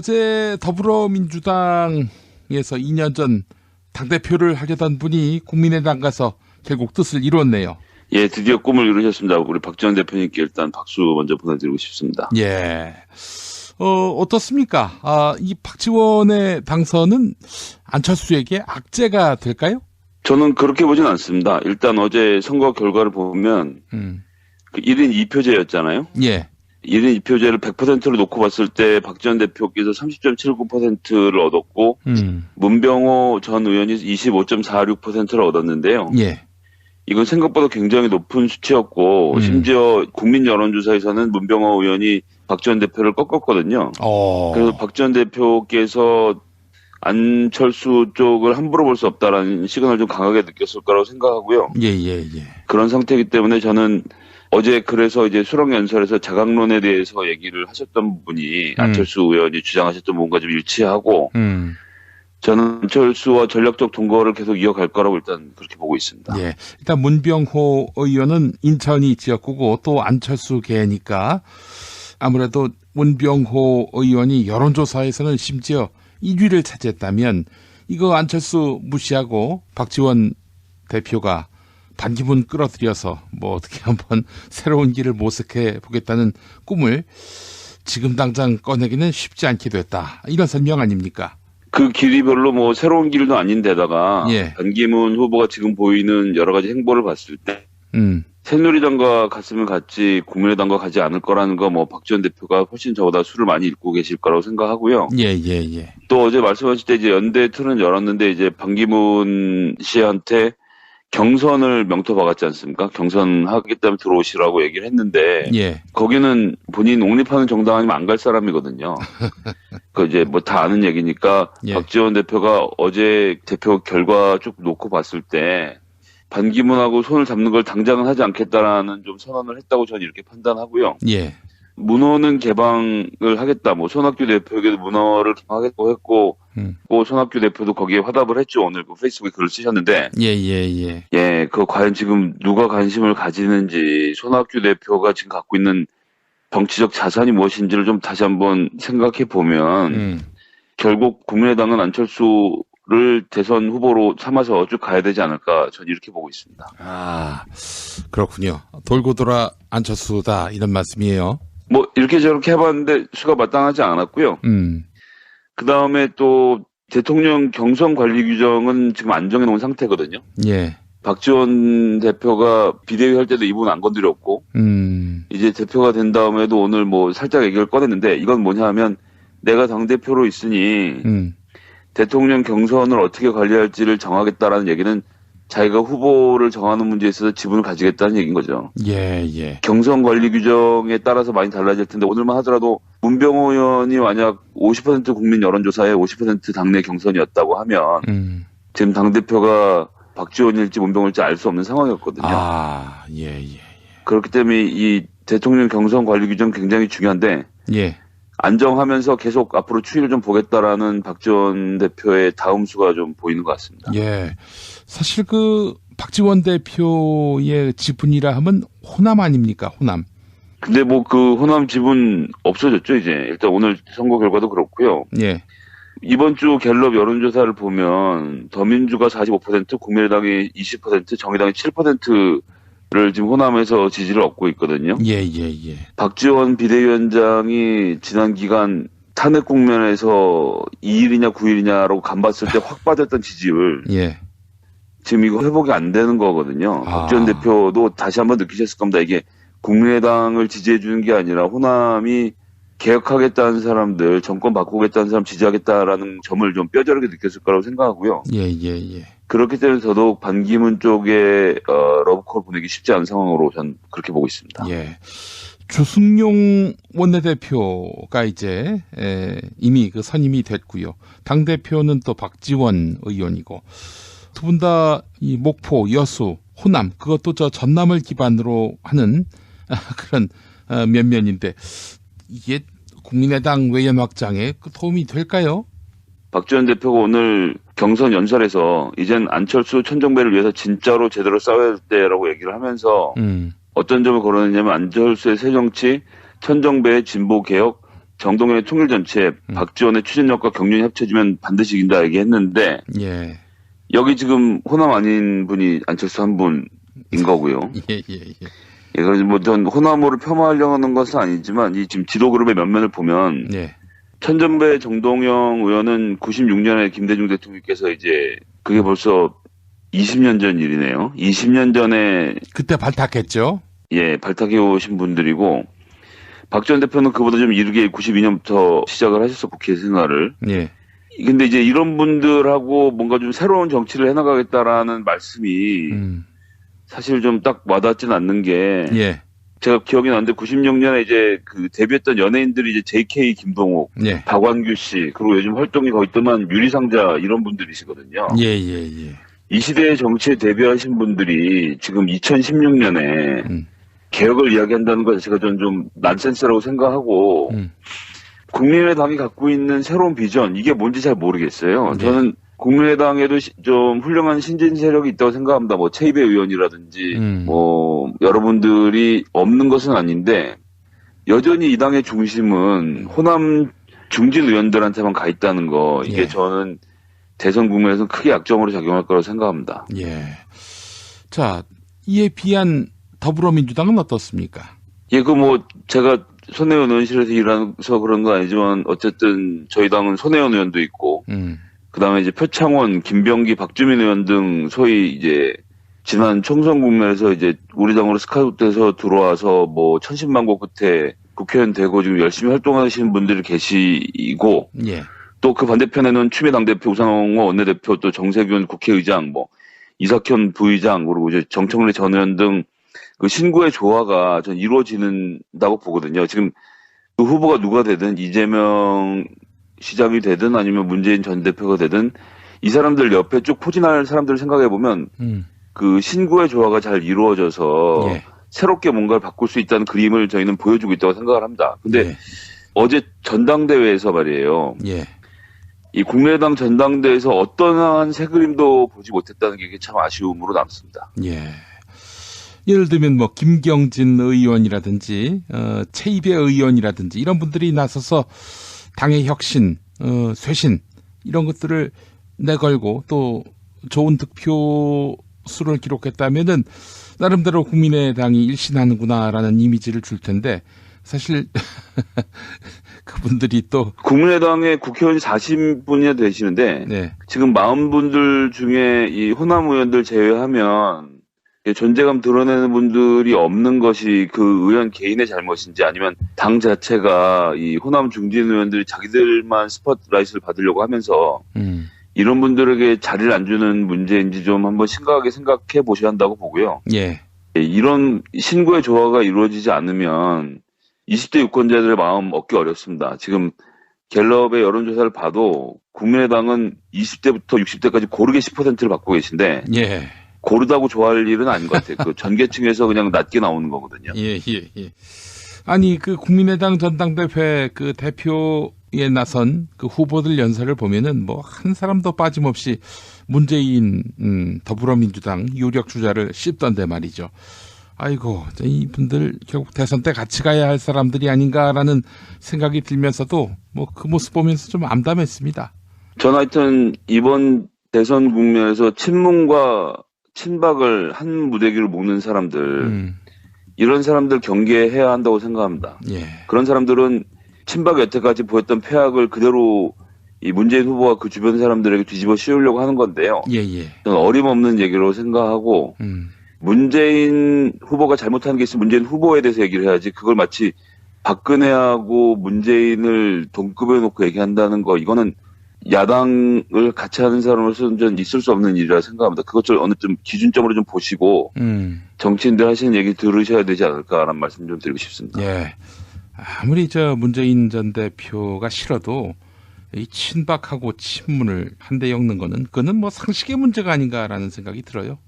어제 더불어민주당에서 2년 전 당대표를 하려던 분이 국민의당 가서 결국 뜻을 이뤘네요. 예, 드디어 꿈을 이루셨습니다. 우리 박지원 대표님께 일단 박수 먼저 보내드리고 싶습니다. 예. 어떻습니까? 이 박지원의 당선은 안철수에게 악재가 될까요? 저는 그렇게 보진 않습니다. 일단 어제 선거 결과를 보면 그 1인 2표제였잖아요. 예. 1인 2표제를 100%로 놓고 봤을 때 박지원 대표께서 30.79%를 얻었고 문병호 전 의원이 25.46%를 얻었는데요. 예. 이건 생각보다 굉장히 높은 수치였고 심지어 국민 여론조사에서는 문병호 의원이 박지원 대표를 꺾었거든요. 그래서 박지원 대표께서 안철수 쪽을 함부로 볼 수 없다라는 시그널을 좀 강하게 느꼈을 거라고 생각하고요. 예. 그런 상태이기 때문에 저는 어제 그래서 이제 수락연설에서 자강론에 대해서 얘기를 하셨던 분이 안철수 의원이 주장하셨던 부분과 좀 일치하고 저는 안철수와 전략적 동거를 계속 이어갈 거라고 일단 그렇게 보고 있습니다. 예. 일단 문병호 의원은 인천이 지역구고 또 안철수계니까 아무래도 문병호 의원이 여론조사에서는 심지어 1위를 차지했다면 이거 안철수 무시하고 박지원 대표가 반기문 끌어들여서 뭐 어떻게 한번 새로운 길을 모색해 보겠다는 꿈을 지금 당장 꺼내기는 쉽지 않게 됐다. 이런 설명 아닙니까? 그 길이 별로 뭐 새로운 길도 아닌데다가 예. 반기문 후보가 지금 보이는 여러 가지 행보를 봤을 때 새누리당과 갔으면 갔지 국민의당과 가지 않을 거라는 거 뭐 박지원 대표가 훨씬 저보다 술을 많이 읽고 계실 거라고 생각하고요. 예. 또 어제 말씀하실 때 이제 연대 틀은 열었는데 이제 반기문 씨한테 경선을 명토 박았지 않습니까? 경선하겠다면 들어오시라고 얘기를 했는데 예. 거기는 본인 옹립하는 정당 아니면 안 갈 사람이거든요. 그 이제 뭐 다 아는 얘기니까 예. 박지원 대표가 어제 대표 결과 쭉 놓고 봤을 때 반기문하고 손을 잡는 걸 당장은 하지 않겠다라는 좀 선언을 했다고 저는 이렇게 판단하고요. 예. 문호는 개방을 하겠다. 뭐 손학규 대표에게도 문호를 개방하겠다고 했고, 뭐 손학규 대표도 거기에 화답을 했죠. 오늘 그 페이스북에 글을 쓰셨는데. 예, 그 과연 지금 누가 관심을 가지는지 손학규 대표가 지금 갖고 있는 정치적 자산이 무엇인지를 좀 다시 한번 생각해 보면 결국 국민의당은 안철수를 대선 후보로 삼아서 쭉 가야 되지 않을까 저는 이렇게 보고 있습니다. 아, 그렇군요. 돌고 돌아 안철수다 이런 말씀이에요. 뭐 이렇게 저렇게 해봤는데 수가 마땅하지 않았고요. 그 다음에 또 대통령 경선 관리 규정은 지금 안 정해놓은 상태거든요. 예. 박지원 대표가 비대위 할 때도 이 부분 안 건드렸고 이제 대표가 된 다음에도 오늘 뭐 살짝 얘기를 꺼냈는데 이건 뭐냐 하면 내가 당대표로 있으니 대통령 경선을 어떻게 관리할지를 정하겠다라는 얘기는 자기가 후보를 정하는 문제에 있어서 지분을 가지겠다는 얘기인 거죠. 예. 경선 관리 규정에 따라서 많이 달라질 텐데 오늘만 하더라도 문병호 의원이 만약 50% 국민 여론조사에 50% 당내 경선이었다고 하면 지금 당대표가 박지원일지 문병호일지 알 수 없는 상황이었거든요. 아, 예. 그렇기 때문에 이 대통령 경선 관리 규정 굉장히 중요한데 예. 안정하면서 계속 앞으로 추이를 좀 보겠다라는 박지원 대표의 다음수가 좀 보이는 것 같습니다. 예. 사실 그 박지원 대표의 지분이라 하면 호남 아닙니까? 호남. 근데 뭐 그 호남 지분 없어졌죠, 이제. 일단 오늘 선거 결과도 그렇고요. 예. 이번 주 갤럽 여론조사를 보면 더민주가 45%, 국민의당이 20%, 정의당이 7%를 지금 호남에서 지지를 얻고 있거든요. 예. 박지원 비대위원장이 지난 기간 탄핵 국면에서 2일이냐 9일이냐라고 간봤을 때 확 빠졌던 지지율. 예. 지금 이거 회복이 안 되는 거거든요. 박지원 대표도 다시 한번 느끼셨을 겁니다. 이게 국민의당을 지지해 주는 게 아니라 호남이 개혁하겠다는 사람들, 정권 바꾸겠다는 사람 지지하겠다라는 점을 좀 뼈저리게 느꼈을 거라고 생각하고요. 예. 그렇기 때문에 더더욱 반기문 쪽에 러브콜 보내기 쉽지 않은 상황으로 전 그렇게 보고 있습니다. 예. 주승용 원내대표가 이제 이미 그 선임이 됐고요. 당대표는 또 박지원 의원이고 두 분 다 이 목포, 여수, 호남 그것도 저 전남을 기반으로 하는 그런 면면인데 이게 국민의당 외연 확장에 도움이 될까요? 박지원 대표가 오늘 경선 연설에서 이젠 안철수 천정배를 위해서 진짜로 제대로 싸워야 할 때라고 얘기를 하면서 어떤 점을 거론했냐면 안철수의 새정치, 천정배의 진보개혁, 정동영의 통일정치에 박지원의 추진력과 경륜이 합쳐지면 반드시 이긴다 얘기했는데 예. 여기 지금 호남 아닌 분이 안철수 한 분인 거고요. 예. 예, 그래서 뭐 전 호남으로 폄하하려고 하는 것은 아니지만 이 지금 지도 그룹의 면면을 보면 예. 천전배 정동영 의원은 96년에 김대중 대통령께서 이제 그게 벌써 20년 전 일이네요. 20년 전에 그때 발탁했죠. 예, 발탁해 오신 분들이고 박 전 대표는 그보다 좀 이르게 92년부터 시작을 하셨어 국회 생활을. 예. 근데 이제 이런 분들하고 뭔가 좀 새로운 정치를 해나가겠다라는 말씀이 사실 좀 딱 와닿지는 않는 게 예. 제가 기억이 나는데 96년에 이제 그 데뷔했던 연예인들이 이제 JK 김동욱, 예. 박완규 씨 그리고 요즘 활동이 거의 뜸한 유리상자 이런 분들이시거든요. 예. 이 시대의 정치에 데뷔하신 분들이 지금 2016년에 개혁을 이야기한다는 것 자체가 저는 좀 난센스라고 생각하고 국민의당이 갖고 있는 새로운 비전 이게 뭔지 잘 모르겠어요. 저는 국민의당에도 좀 훌륭한 신진 세력이 있다고 생각합니다. 뭐 최이배 의원이라든지 뭐 여러분들이 없는 것은 아닌데 여전히 이 당의 중심은 호남 중진 의원들한테만 가 있다는 거 이게 저는 대선 국면에서는 크게 약점으로 작용할 거라고 생각합니다. 예. 자, 이에 비한 더불어민주당은 어떻습니까? 예, 그 뭐 제가 손혜원 의원실에서 일하면서 그런 건 아니지만 어쨌든 저희 당은 손혜원 의원도 있고 그다음에 이제 표창원, 김병기, 박주민 의원 등 소위 이제 지난 총선 국면에서 이제 우리 당으로 스카우트돼서 들어와서 뭐 천신만고 끝에 국회의원 되고 지금 열심히 활동하시는 분들이 계시고 또 그 반대편에는 추미애 당대표, 우상호 원내대표, 또 정세균 국회의장, 뭐 이삭현 부의장 그리고 이제 정청래 전 의원 등 그 신구의 조화가 전 이루어지는다고 보거든요. 지금 그 후보가 누가 되든 이재명 시장이 되든 아니면 문재인 전 대표가 되든 이 사람들 옆에 쭉 포진할 사람들을 생각해 보면 그 신구의 조화가 잘 이루어져서 새롭게 뭔가를 바꿀 수 있다는 그림을 저희는 보여주고 있다고 생각을 합니다. 근데 어제 전당대회에서 말이에요. 이 국민의당 전당대회에서 어떠한 새 그림도 보지 못했다는 게 참 아쉬움으로 남습니다. 예를 들면 뭐 김경진 의원이라든지 최이배 의원이라든지 이런 분들이 나서서 당의 혁신, 쇄신 이런 것들을 내걸고 또 좋은 득표수를 기록했다면은 나름대로 국민의당이 일신하는구나라는 이미지를 줄 텐데 사실 그분들이 또 국민의당의 국회의원이 40분이나 되시는데 지금 40분들 중에 이 호남 의원들 제외하면 존재감 드러내는 분들이 없는 것이 그 의원 개인의 잘못인지 아니면 당 자체가 이 호남 중진 의원들이 자기들만 스포트라이트를 받으려고 하면서 이런 분들에게 자리를 안 주는 문제인지 좀 한번 심각하게 생각해 보셔야 한다고 보고요. 이런 신구의 조화가 이루어지지 않으면 20대 유권자들의 마음 얻기 어렵습니다. 지금 갤럽의 여론조사를 봐도 국민의당은 20대부터 60대까지 고르게 10%를 받고 계신데 고르다고 좋아할 일은 아닌 것 같아요. 그 전계층에서 그냥 낮게 나오는 거거든요. 아니 그 국민의당 전당대회 그 대표에 나선 그 후보들 연설을 보면은 뭐 한 사람도 빠짐없이 문재인 더불어민주당 유력 주자를 씹던데 말이죠. 아이고 이분들 결국 대선 때 같이 가야 할 사람들이 아닌가라는 생각이 들면서도 뭐 그 모습 보면서 좀 암담했습니다. 전 하여튼 이번 대선 국면에서 친문과 친박을 한 무대기로 묶는 사람들 이런 사람들 경계해야 한다고 생각합니다. 그런 사람들은 친박이 여태까지 보였던 패악을 그대로 이 문재인 후보와 그 주변 사람들에게 뒤집어 씌우려고 하는 건데요. 저는 어림없는 얘기로 생각하고 문재인 후보가 잘못한 게 있으면 문재인 후보에 대해서 얘기를 해야지 그걸 마치 박근혜하고 문재인을 동급에 놓고 얘기한다는 거 이거는 야당을 같이 하는 사람으로서는 전 있을 수 없는 일이라 생각합니다. 그것을 어느 좀 기준점으로 좀 보시고 정치인들 하시는 얘기 들으셔야 되지 않을까라는 말씀 좀 드리고 싶습니다. 아무리 문재인 전 대표가 싫어도 이 친박하고 친문을 한데 엮는 거는 그거는 뭐 상식의 문제가 아닌가라는 생각이 들어요.